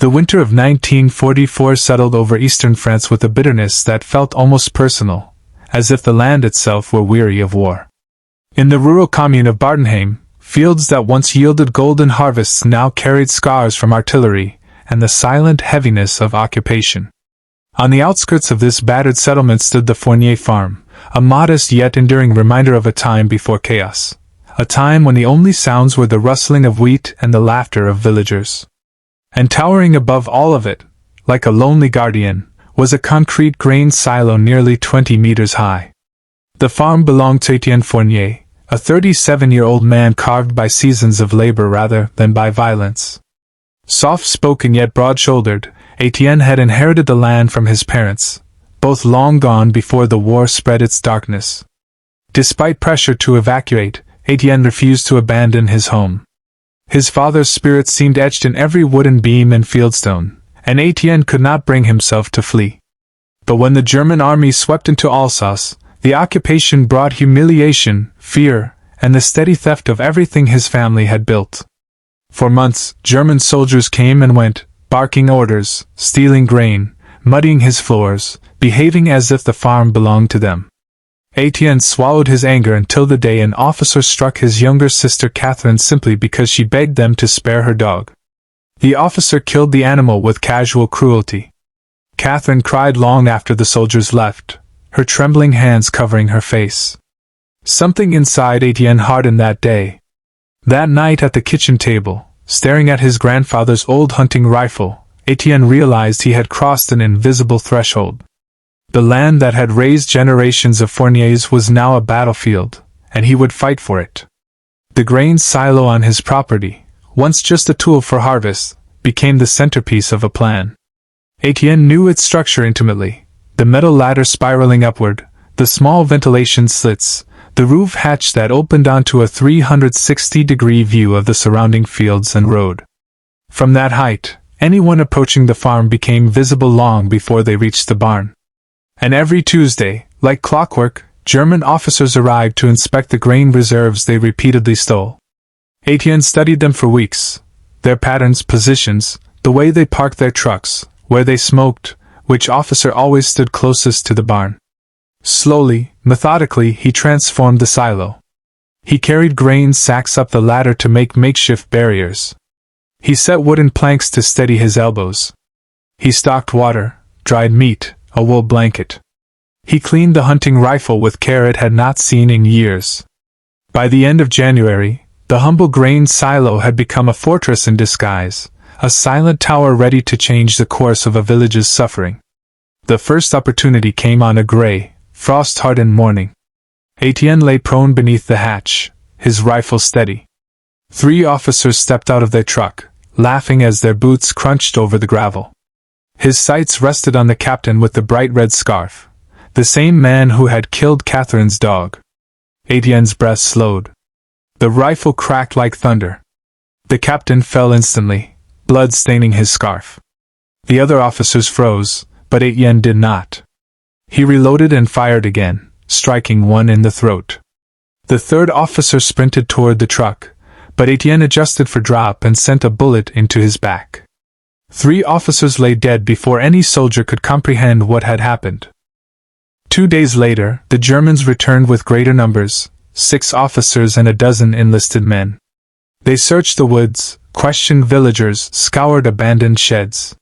The winter of 1944 settled over eastern France with a bitterness that felt almost personal, as if the land itself were weary of war. In the rural commune of Bartenheim, fields that once yielded golden harvests now carried scars from artillery and the silent heaviness of occupation. On the outskirts of this battered settlement stood the Fournier farm, a modest yet enduring reminder of a time before chaos, a time when the only sounds were the rustling of wheat and the laughter of villagers. And towering above all of it, like a lonely guardian, was a concrete grain silo nearly 20 meters high. The farm belonged to Étienne Fournier, a 37-year-old man carved by seasons of labor rather than by violence. Soft-spoken yet broad-shouldered, Étienne had inherited the land from his parents, both long gone before the war spread its darkness. Despite pressure to evacuate, Étienne refused to abandon his home. His father's spirit seemed etched in every wooden beam and fieldstone, and Étienne could not bring himself to flee. But when the German army swept into Alsace, the occupation brought humiliation, fear, and the steady theft of everything his family had built. For months, German soldiers came and went, barking orders, stealing grain, muddying his floors, behaving as if the farm belonged to them. Étienne swallowed his anger until the day an officer struck his younger sister Catherine simply because she begged them to spare her dog. The officer killed the animal with casual cruelty. Catherine cried long after the soldiers left, her trembling hands covering her face. Something inside Étienne hardened that day. That night at the kitchen table, staring at his grandfather's old hunting rifle, Étienne realized he had crossed an invisible threshold. The land that had raised generations of Fourniers was now a battlefield, and he would fight for it. The grain silo on his property, once just a tool for harvest, became the centerpiece of a plan. Étienne knew its structure intimately, the metal ladder spiraling upward, the small ventilation slits, the roof hatch that opened onto a 360-degree view of the surrounding fields and road. From that height, anyone approaching the farm became visible long before they reached the barn. And every Tuesday, like clockwork, German officers arrived to inspect the grain reserves they repeatedly stole. Étienne studied them for weeks, their patterns, positions, the way they parked their trucks, where they smoked, which officer always stood closest to the barn. Slowly, methodically, he transformed the silo. He carried grain sacks up the ladder to make makeshift barriers. He set wooden planks to steady his elbows. He stocked water, dried meat, a wool blanket. He cleaned the hunting rifle with care it had not seen in years. By the end of January, the humble grain silo had become a fortress in disguise, a silent tower ready to change the course of a village's suffering. The first opportunity came on a gray, frost-hardened morning. Étienne lay prone beneath the hatch, his rifle steady. 3 officers stepped out of their truck, laughing as their boots crunched over the gravel. His sights rested on the captain with the bright red scarf, the same man who had killed Catherine's dog. Étienne's breath slowed. The rifle cracked like thunder. The captain fell instantly, blood staining his scarf. The other officers froze, but Étienne did not. He reloaded and fired again, striking one in the throat. The 3rd officer sprinted toward the truck, but Étienne adjusted for drop and sent a bullet into his back. 3 officers lay dead before any soldier could comprehend what had happened. 2 days later, the Germans returned with greater numbers, 6 officers and a dozen enlisted men. They searched the woods, questioned villagers, scoured abandoned sheds.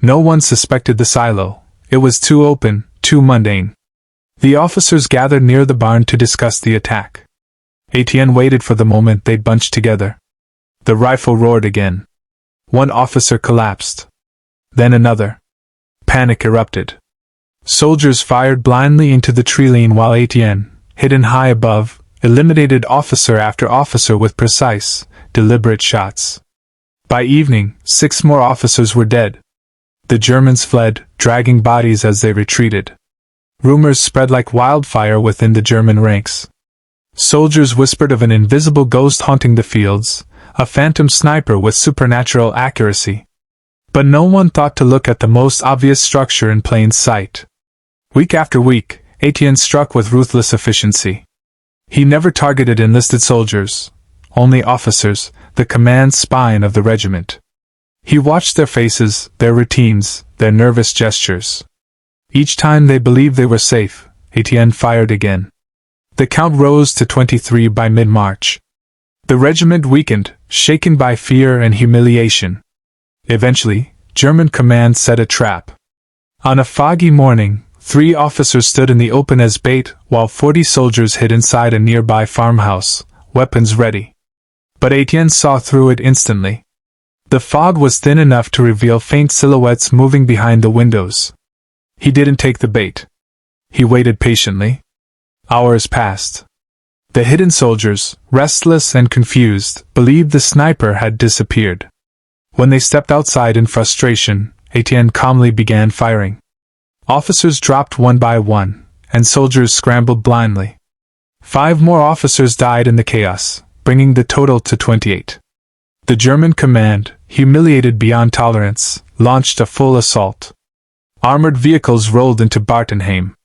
No one suspected the silo. It was too open, too mundane. The officers gathered near the barn to discuss the attack. Étienne waited for the moment they'd bunched together. The rifle roared again. One officer collapsed. Then another. Panic erupted. Soldiers fired blindly into the tree-line while Étienne, hidden high above, eliminated officer after officer with precise, deliberate shots. By evening, 6 more officers were dead. The Germans fled, dragging bodies as they retreated. Rumors spread like wildfire within the German ranks. Soldiers whispered of an invisible ghost haunting the fields, a phantom sniper with supernatural accuracy. But no one thought to look at the most obvious structure in plain sight. Week after week, Étienne struck with ruthless efficiency. He never targeted enlisted soldiers, only officers, the command spine of the regiment. He watched their faces, their routines, their nervous gestures. Each time they believed they were safe, Étienne fired again. The count rose to 23 by mid-March. The regiment weakened, shaken by fear and humiliation. Eventually, German command set a trap. On a foggy morning, 3 officers stood in the open as bait, while 40 soldiers hid inside a nearby farmhouse, weapons ready. But Étienne saw through it instantly. The fog was thin enough to reveal faint silhouettes moving behind the windows. He didn't take the bait. He waited patiently. Hours passed. The hidden soldiers, restless and confused, believed the sniper had disappeared. When they stepped outside in frustration, Étienne calmly began firing. Officers dropped one by one, and soldiers scrambled blindly. 5 more officers died in the chaos, bringing the total to 28. The German command, humiliated beyond tolerance, launched a full assault. Armored vehicles rolled into Bartenheim.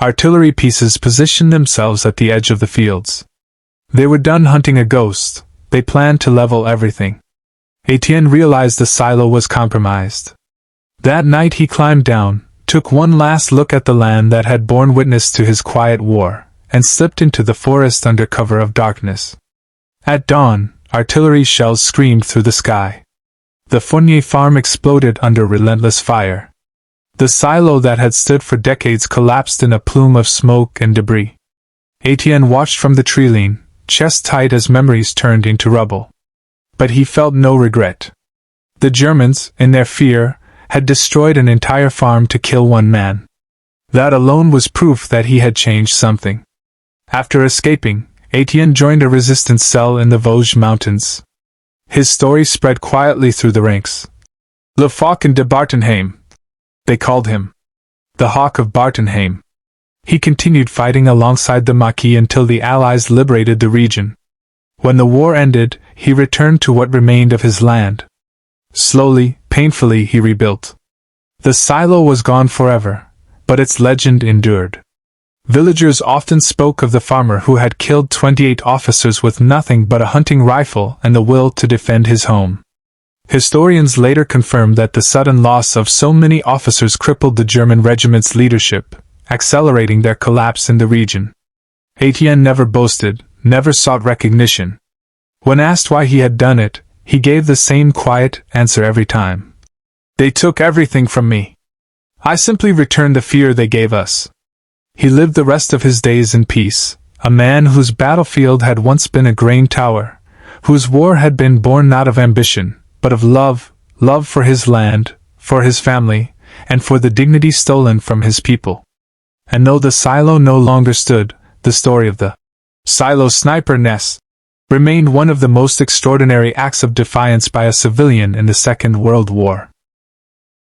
Artillery pieces positioned themselves at the edge of the fields. They were done hunting a ghost. They planned to level everything. Étienne realized the silo was compromised. That night he climbed down, took one last look at the land that had borne witness to his quiet war, and slipped into the forest under cover of darkness. At dawn, artillery shells screamed through the sky. The Fournier farm exploded under relentless fire. The silo that had stood for decades collapsed in a plume of smoke and debris. Étienne watched from the treeline, chest tight as memories turned into rubble. But he felt no regret. The Germans, in their fear, had destroyed an entire farm to kill one man. That alone was proof that he had changed something. After escaping, Étienne joined a resistance cell in the Vosges Mountains. His story spread quietly through the ranks. Le Faucon de Bartenheim, they called him. The Hawk of Bartenheim. He continued fighting alongside the Maquis until the Allies liberated the region. When the war ended, he returned to what remained of his land. Slowly, painfully he rebuilt. The silo was gone forever, but its legend endured. Villagers often spoke of the farmer who had killed 28 officers with nothing but a hunting rifle and the will to defend his home. Historians later confirmed that the sudden loss of so many officers crippled the German regiment's leadership, accelerating their collapse in the region. Étienne never boasted, never sought recognition. When asked why he had done it, he gave the same quiet answer every time. They took everything from me. I simply returned the fear they gave us. He lived the rest of his days in peace, a man whose battlefield had once been a grain tower, whose war had been born not of ambition, but of love, love for his land, for his family, and for the dignity stolen from his people. And though the silo no longer stood, the story of the silo sniper nest remained one of the most extraordinary acts of defiance by a civilian in the Second World War.